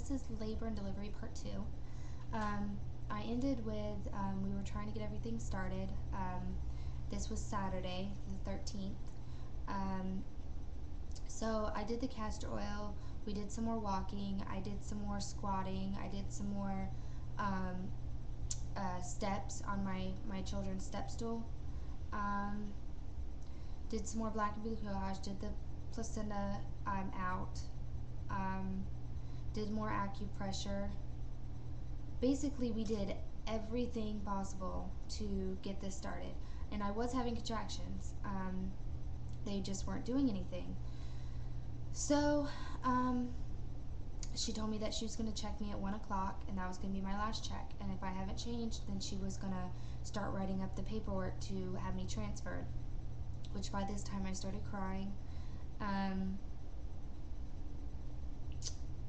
this is labor and delivery part 2. I ended with, we were trying to get everything started. This was Saturday, the 13th. Um, so I did the castor oil. We did some more walking. I did some more squatting. I did some more um, steps on my children's step stool. Um, did some more black and blue gouache. Did the placenta out. Um, did more acupressure. Basically, we did everything possible to get this started. And I was having contractions. They just weren't doing anything. So, she told me that she was going to check me at 1 o'clock, and that was going to be my last check. And if I haven't changed, then she was going to start writing up the paperwork to have me transferred, which by this time I started crying.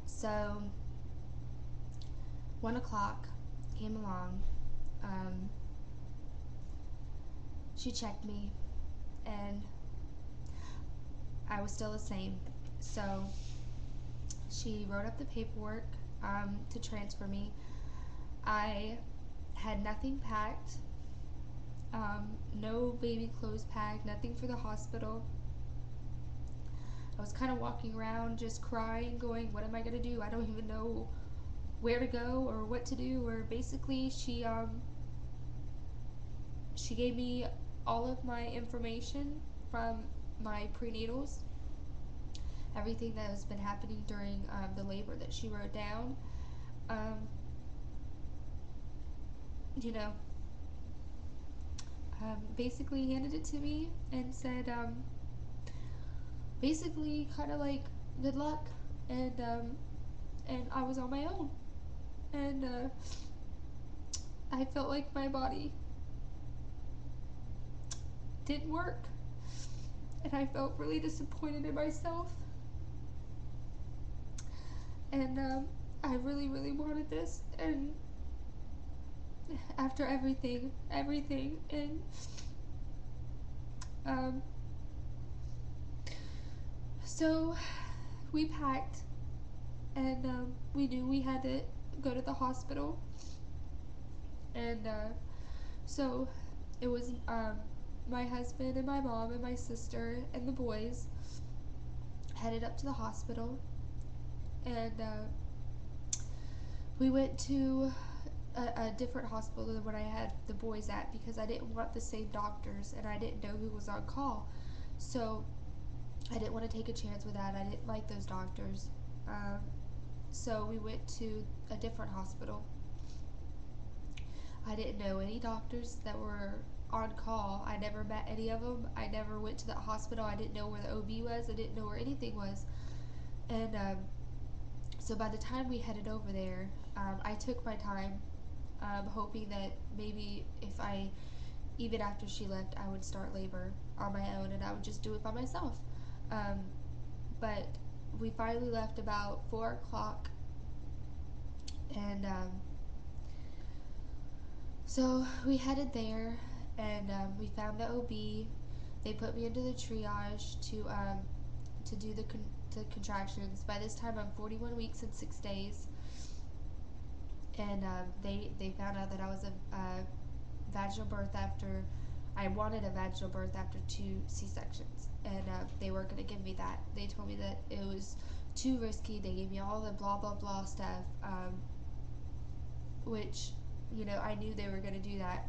So, 1 o'clock came along. Um, she checked me, and I was still the same. So, she wrote up the paperwork to transfer me. I had nothing packed, no baby clothes packed, nothing for the hospital. I was kind of walking around just crying, going, what am I going to do? I don't even know where to go or what to do. Or basically, she gave me all of my information from my prenatals, everything that has been happening during the labor that she wrote down. Um, you know, basically handed it to me and said, basically kind of like, good luck, and I was on my own, and I felt like my body didn't work, and I felt really disappointed in myself, and I really, really wanted this, and after everything, and um, so we packed, and we knew we had to go to the hospital, and so it was my husband and my mom and my sister and the boys headed up to the hospital, and we went to a different hospital than what I had the boys at because I didn't want the same doctors and I didn't know who was on call. So I didn't want to take a chance with that. I didn't like those doctors. Um, so we went to a different hospital. I didn't know any doctors that were on call. I never met any of them. I never went to that hospital. I didn't know where the OB was. I didn't know where anything was. And so by the time we headed over there, I took my time, hoping that maybe if I, even after she left, I would start labor on my own and I would just do it by myself. Um, but we finally left about 4 o'clock, and so we headed there, and we found the OB. They put me into the triage to do the contractions. By this time, I'm 41 weeks and 6 days, and they found out that I was a vaginal birth after. I wanted a vaginal birth after 2 C-sections, and they weren't going to give me that. They told me that it was too risky. They gave me all the blah blah blah stuff, which, I knew they were going to do that.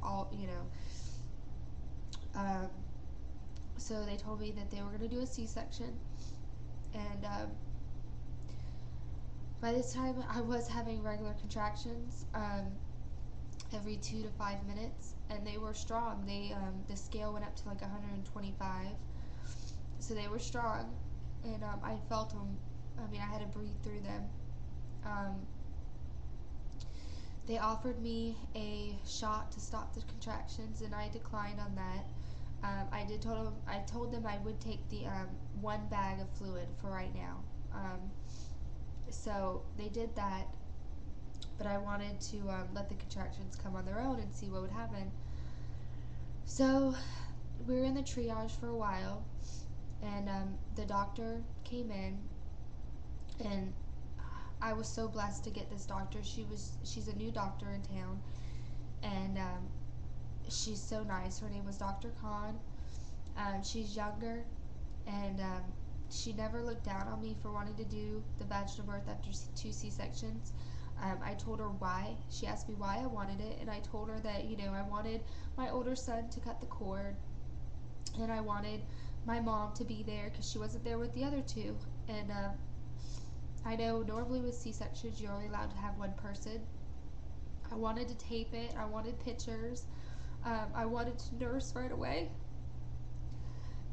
Um, so they told me that they were going to do a C-section, and by this time I was having regular contractions. Every 2 to 5 minutes, and they were strong. The scale went up to like 125, so they were strong, and I felt them. I mean, I had to breathe through them. Um, they offered me a shot to stop the contractions, and I declined on that. I told them I would take the 1 bag of fluid for right now. So they did that, but I wanted to let the contractions come on their own and see what would happen. So we were in the triage for a while, and the doctor came in, and I was so blessed to get this doctor. She's a new doctor in town, and she's so nice. Her name was Dr. Khan. She's younger, and she never looked down on me for wanting to do the vaginal birth after two C-sections. I told her why. She asked me why I wanted it, and I told her that, I wanted my older son to cut the cord, and I wanted my mom to be there because she wasn't there with the other two. And I know normally with C-sections you're only allowed to have one person. I wanted to tape it. I wanted pictures. I wanted to nurse right away.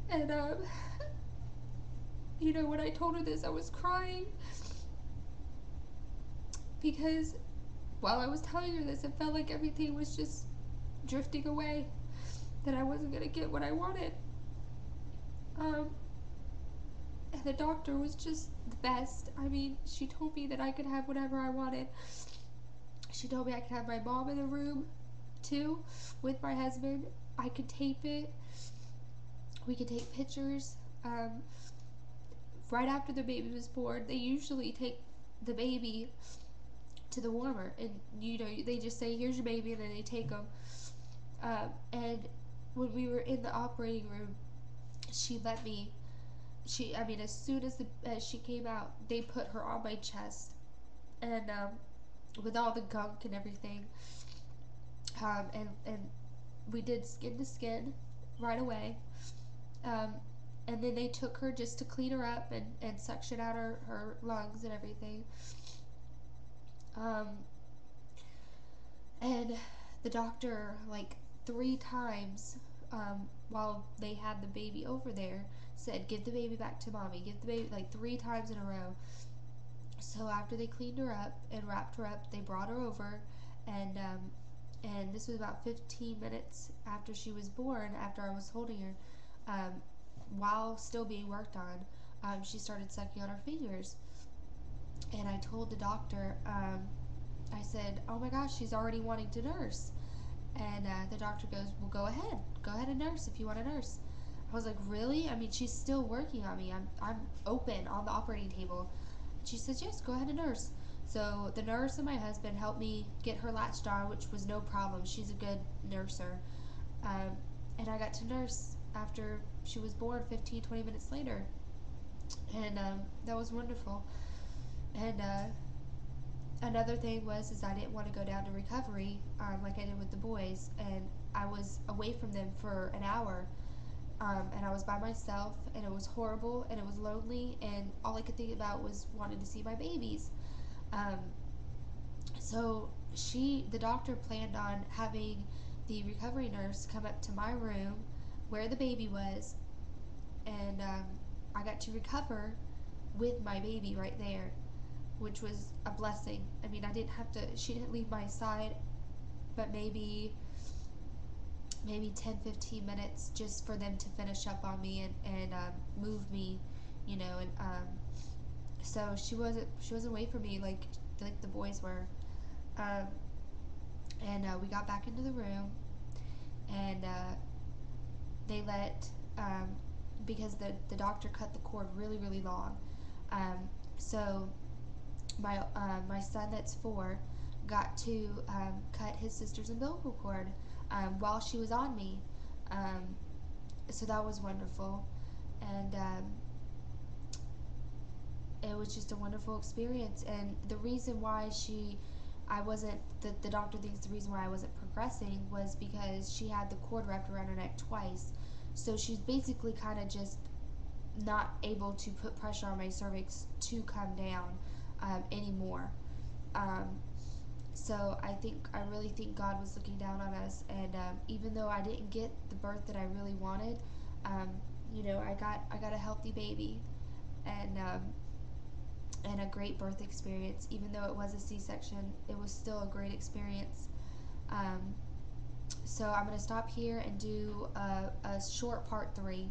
And when I told her this, I was crying because while I was telling her this, it felt like everything was just drifting away. That I wasn't gonna get what I wanted. Um, and the doctor was just the best. I mean, she told me that I could have whatever I wanted. She told me I could have my mom in the room too with my husband. I could tape it. We could take pictures. Right after the baby was born, they usually take the baby to the warmer, and they just say, "Here's your baby," and then they take them. And when we were in the operating room, she let me. I mean, as soon as she came out, they put her on my chest, and with all the gunk and everything, and we did skin to skin right away. Um, and then they took her just to clean her up and suction out her lungs and everything. Um, and the doctor, like 3 times, while they had the baby over there, said, "Give the baby back to mommy, give the baby," like 3 times in a row. So after they cleaned her up and wrapped her up, they brought her over, and this was about 15 minutes after she was born, after I was holding her, while still being worked on. She started sucking on her fingers, and I told the doctor, I said, "Oh my gosh, she's already wanting to nurse." And the doctor goes, "Well, go ahead and nurse if you want to nurse." I was like, "Really? I mean, she's still working on me. I'm open on the operating table." She says, "Yes, go ahead and nurse." So the nurse and my husband helped me get her latched on, which was no problem. She's a good nurser. Um, and I got to nurse after she was born 15, 20 minutes later. And that was wonderful. And another thing was is I didn't want to go down to recovery like I did with the boys. And I was away from them for an hour. And I was by myself, and it was horrible, and it was lonely, and all I could think about was wanting to see my babies. Um, so the doctor planned on having the recovery nurse come up to my room where the baby was, and I got to recover with my baby right there, which was a blessing. I mean, I didn't have to, she didn't leave my side, but maybe 10, 15 minutes just for them to finish up on me and move me, and so she wasn't away from me like the boys were. Um, and we got back into the room, and they let because the doctor cut the cord really really long. So my son that's 4 got to cut his sister's umbilical cord while she was on me. Um, so that was wonderful, and it was just a wonderful experience. And the reason why I wasn't, the doctor thinks the reason why I wasn't progressing was because she had the cord wrapped around her neck twice. So she's basically kind of just not able to put pressure on my cervix to come down anymore. Um, so I really think God was looking down on us, and even though I didn't get the birth that I really wanted, um, I got a healthy baby, and and a great birth experience. Even though it was a C-section, it was still a great experience. Um, so I'm gonna stop here and do a short part 3.